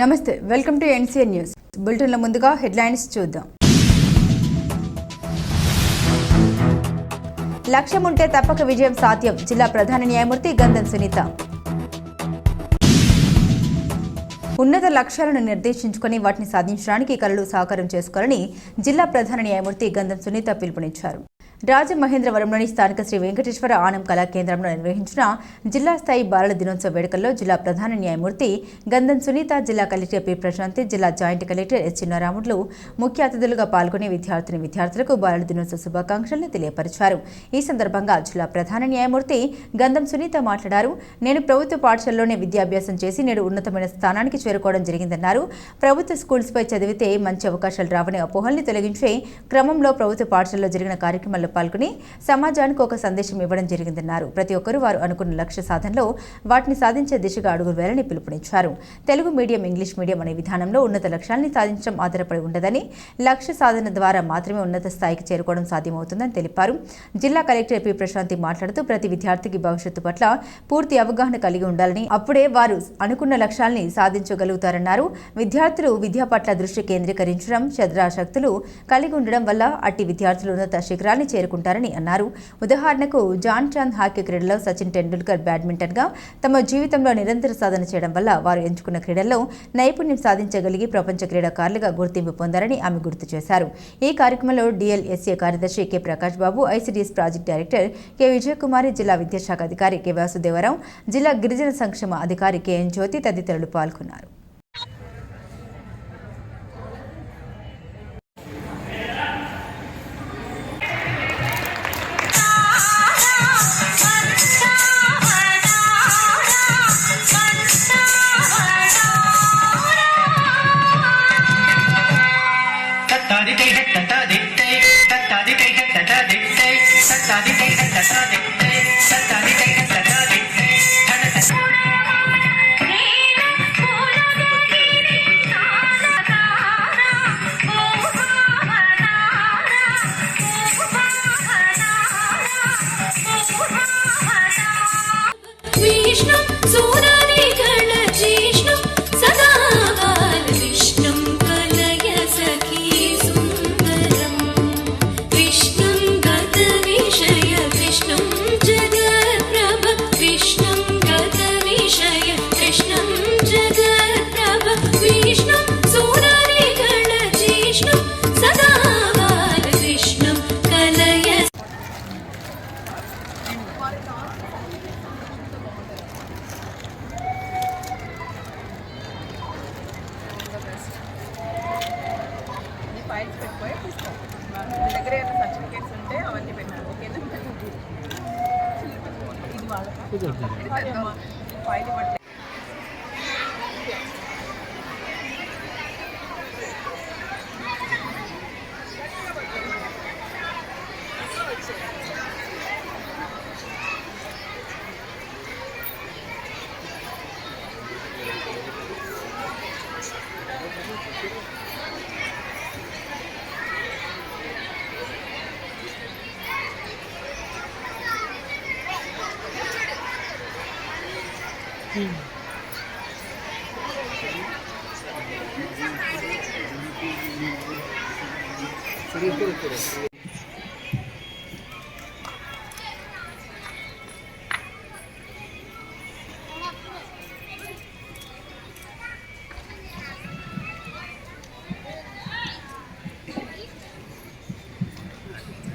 నమస్తే, welcome to NCN news. బులెటిన్ల ముందుగా headlines చూద్దాం. లక్ష్యం ఉంటే తప్పక విజయం సాధ్యం. జిల్లా ప్రధాన న్యాయమూర్తి గంధం సునీత. ఉన్నత లక్ష్యాలను నిర్దేశించుకుని వాటిని సాధించడానికి కళలు సాకారం చేసుకోవాలని జిల్లా ప్రధాన న్యాయమూర్తి గంధం సునీత పిలుపునిచ్చారు. రాజమహేంద్రవరంలోని స్థానిక శ్రీ వెంకటేశ్వర ఆనం కళా కేంద్రంలో నిర్వహించిన జిల్లా స్థాయి బాలల దినోత్సవ వేడుకల్లో జిల్లా ప్రధాన న్యాయమూర్తి గంధం సునీత, జిల్లా కలెక్టర్ పి ప్రశాంతి, జిల్లా జాయింట్ కలెక్టర్ ఎస్ చిన్నారాములు ముఖ్య అతిథులుగా పాల్గొని విద్యార్థులకు బాలల దినోత్సవ శుభాకాంక్షలను తెలియపరిచారు. ఈ సందర్భంగా జిల్లా ప్రధాన న్యాయమూర్తి గంధం సునీత మాట్లాడారు. నేను ప్రభుత్వ పాఠశాలలోనే విద్యాభ్యాసం చేసి నేడు ఉన్నతమైన స్థానానికి చేరుకోవడం జరిగిందన్నారు. ప్రభుత్వ స్కూల్స్పై చదివితే మంచి అవకాశాలు రావని అపోహల్ని తొలగించే క్రమంలో ప్రభుత్వ పాఠశాలలో జరిగిన కార్యక్రమాల్లో పాల్గొని సమాజానికి ఒక సందేశం ఇవ్వడం జరిగిందన్నారు. ప్రతి ఒక్కరూ వారు అనుకున్న లక్ష్య సాధనలో వాటిని సాధించే దిశగా అడుగులు వేయాలని పిలుపునిచ్చారు. తెలుగు మీడియం, ఇంగ్లీష్ మీడియం అనే విధానంలో ఉన్నత లక్ష్యాన్ని సాధించడం ఆధారపడి ఉండదని, లక్ష్య సాధన ద్వారా మాత్రమే ఉన్నత స్థాయికి చేరుకోవడం సాధ్యమవుతుందని తెలిపారు. జిల్లా కలెక్టర్ పి ప్రశాంతి మాట్లాడుతూ ప్రతి విద్యార్థికి భవిష్యత్తు పట్ల పూర్తి అవగాహన కలిగి ఉండాలని, అప్పుడే వారు అనుకున్న లక్ష్యాల్ని సాధించగలుగుతారన్నారు. విద్యార్థులు విద్య పట్ల దృష్టి కేంద్రీకరించడం, శ్రద్ధాశక్తులు కలిగి ఉండడం వల్ల అట్టి విద్యార్థులు ఉన్నత శిఖరాన్ని చేరుకుంటారని అన్నారు. ఉదాహరణకు జాన్ చాంద్ హాకీ క్రీడలో సచిన్ టెండూల్కర్ బ్యాడ్మింటన్ గా తమ జీవితంలో నిరంతర సాధన చేయడం వల్ల వారు ఎంచుకున్న క్రీడల్లో నైపుణ్యం సాధించగలిగి ప్రపంచ క్రీడాకారులుగా గుర్తింపు పొందారని ఆమె గుర్తు చేశారు. ఈ కార్యక్రమంలో డిఎల్ఎస్ఏ కార్యదర్శి K Prakash Babu, ICDS project director K Vijayakumari, జిల్లా విద్యాశాఖ అధికారి కె వాసుదేవరావు, జిల్లా గిరిజన సంక్షేమ అధికారి కెఎన్ జ్యోతి తదితరులు పాల్గొన్నారు.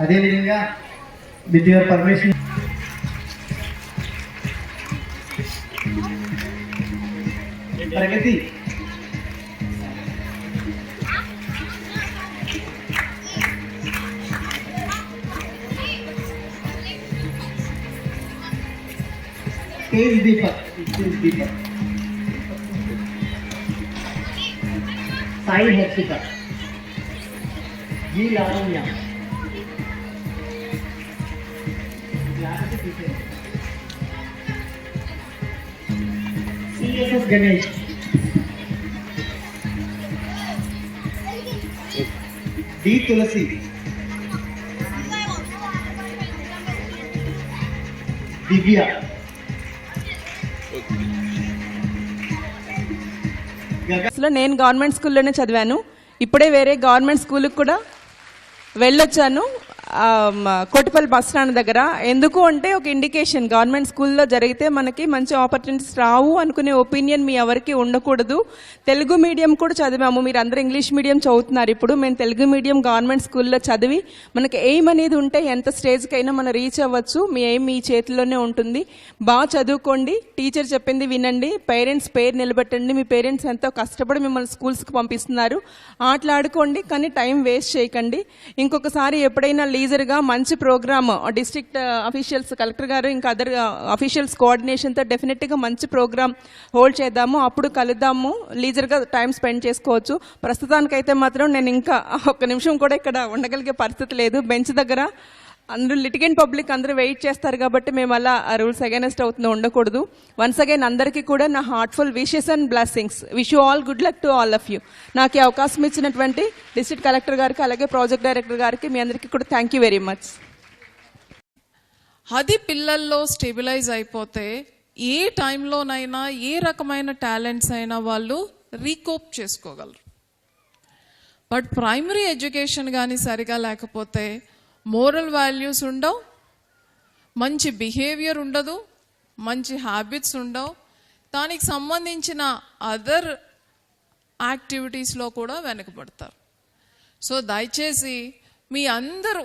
అదేవిధంగా with your permission Pragathi Tej Deepak, Sai Harshitha, G Lavanya, CSS Ganesh, D Tulasi, Divya, అసలు నేను గవర్నమెంట్ స్కూల్లోనే చదివాను. ఇప్పుడే వేరే గవర్నమెంట్ స్కూల్కి కూడా వెళ్ళొచ్చాను, కోటిపల్లి బస్ స్టాండ్ దగ్గర. ఎందుకు అంటే ఒక ఇండికేషన్, గవర్నమెంట్ స్కూల్లో జరిగితే మనకి మంచి ఆపర్చునిటీస్ రావు అనుకునే ఒపీనియన్ మీ ఎవరికి ఉండకూడదు. తెలుగు మీడియం కూడా చదివాము, మీరు అందరూ ఇంగ్లీష్ మీడియం చదువుతున్నారు. ఇప్పుడు మేము తెలుగు మీడియం గవర్నమెంట్ స్కూల్లో చదివి మనకి ఎయిమ్ అనేది ఉంటే ఎంత స్టేజ్కైనా మనం రీచ్ అవ్వచ్చు. మీ ఎయిమ్ మీ చేతిలోనే ఉంటుంది. బాగా చదువుకోండి, టీచర్ చెప్పింది వినండి, పేరెంట్స్ పేరు నిలబెట్టండి. మీ పేరెంట్స్ ఎంతో కష్టపడి మిమ్మల్ని స్కూల్స్కి పంపిస్తున్నారు. ఆటలాడుకోండి కానీ టైం వేస్ట్ చేయకండి. ఇంకొకసారి ఎప్పుడైనా లీజర్గా మంచి ప్రోగ్రామ్ డిస్ట్రిక్ట్ అఫీషియల్స్, కలెక్టర్ గారు ఇంకా అదర్ అఫీషియల్స్ కోఆర్డినేషన్తో డెఫినెట్గా మంచి ప్రోగ్రామ్ హోల్డ్ చేద్దాము. అప్పుడు కలుద్దాము, లీజర్గా టైం స్పెండ్ చేసుకోవచ్చు. ప్రస్తుతానికైతే మాత్రం నేను ఇంకా ఒక్క నిమిషం కూడా ఇక్కడ ఉండగలిగే పరిస్థితి లేదు. బెంచ్ దగ్గర అందరూ లిటిగెంట్ పబ్లిక్ అందరూ వెయిట్ చేస్తారు కాబట్టి మేము అలా రూల్స్ అగైనెస్ట్ అవుతుందో ఉండకూడదు. వన్స్ అగైన్ అందరికీ కూడా నా heartful wishes and blessings. Wish you all good luck to all of you. నాకు ఈ అవకాశం ఇచ్చినటువంటి డిస్ట్రిక్ట్ కలెక్టర్ గారికి అలాగే ప్రాజెక్ట్ డైరెక్టర్ గారికి మీ అందరికీ కూడా థ్యాంక్ యూ వెరీ మచ్. అది పిల్లల్లో స్టెబిలైజ్ అయిపోతే ఏ టైంలోనైనా ఏ రకమైన టాలెంట్స్ అయినా వాళ్ళు రీకోప్ చేసుకోగలరు. బట్ ప్రైమరీ ఎడ్యుకేషన్ కానీ సరిగా లేకపోతే మోరల్ వాల్యూస్ ఉండవు, మంచి బిహేవియర్ ఉండదు, మంచి హ్యాబిట్స్ ఉండవు, దానికి సంబంధించిన అదర్ యాక్టివిటీస్లో కూడా వెనకబడతారు. సో దయచేసి మీ అందరూ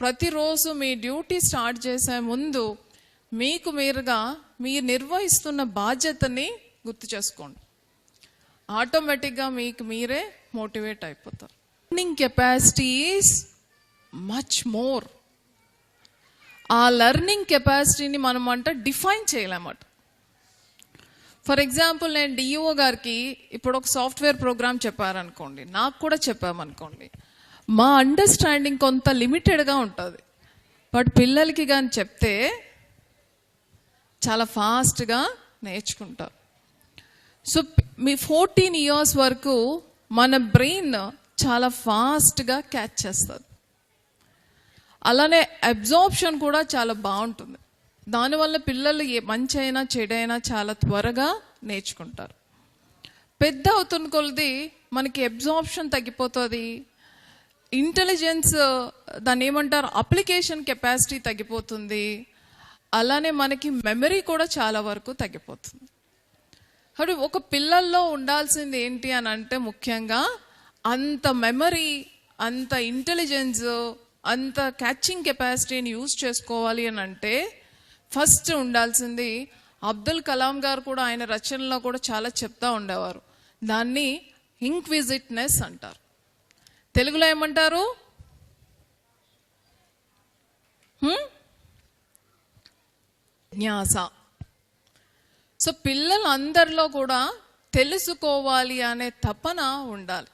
ప్రతిరోజు మీ డ్యూటీ స్టార్ట్ చేసే ముందు మీకు మీరుగా మీరు నిర్వహిస్తున్న బాధ్యతని గుర్తు చేసుకోండి. ఆటోమేటిక్గా మీకు మీరే మోటివేట్ అయిపోతారు. Learning capacity is much more. ఆ లర్నింగ్ కెపాసిటీని మనం డిఫైన్ చేయలేమట. ఫర్ ఎగ్జాంపుల్ నేను డిఈఓ గారికి ఇప్పుడు ఒక సాఫ్ట్వేర్ ప్రోగ్రామ్ చెప్పారనుకోండి, నాకు కూడా చెప్పామనుకోండి, మా అండర్స్టాండింగ్ కొంత లిమిటెడ్గా ఉంటుంది. బట్ పిల్లలకి కానీ చెప్తే చాలా ఫాస్ట్గా నేర్చుకుంటారు. సో మీ 14 years వరకు మన బ్రెయిన్ చాలా ఫాస్ట్గా క్యాచ్ చేస్తుంది. అలానే అబ్జార్ప్షన్ కూడా చాలా బాగుంటుంది. దానివల్ల పిల్లలు మంచి అయినా చెడైనా చాలా త్వరగా నేర్చుకుంటారు. పెద్ద అవుతున్న కొలది మనకి అబ్జార్ప్షన్ తగ్గిపోతుంది, ఇంటెలిజెన్స్ దాన్ని ఏమంటారు అప్లికేషన్ కెపాసిటీ తగ్గిపోతుంది, అలానే మనకి మెమరీ కూడా చాలా వరకు తగ్గిపోతుంది. కాబట్టి ఒక పిల్లల్లో ఉండాల్సింది ఏంటి అని అంటే ముఖ్యంగా అంత మెమరీ, అంత ఇంటెలిజెన్స్, అంత క్యాచింగ్ కెపాసిటీని యూజ్ చేసుకోవాలి అని అంటే ఫస్ట్ ఉండాల్సింది, అబ్దుల్ కలాం గారు కూడా ఆయన రచనలో కూడా చాలా చెప్తా ఉండేవారు, దాన్ని ఇంక్విజిట్నెస్ అంటారు. తెలుగులో ఏమంటారు? జిజ్ఞాస. సో పిల్లలందరిలో కూడా తెలుసుకోవాలి అనే తపన ఉండాలి.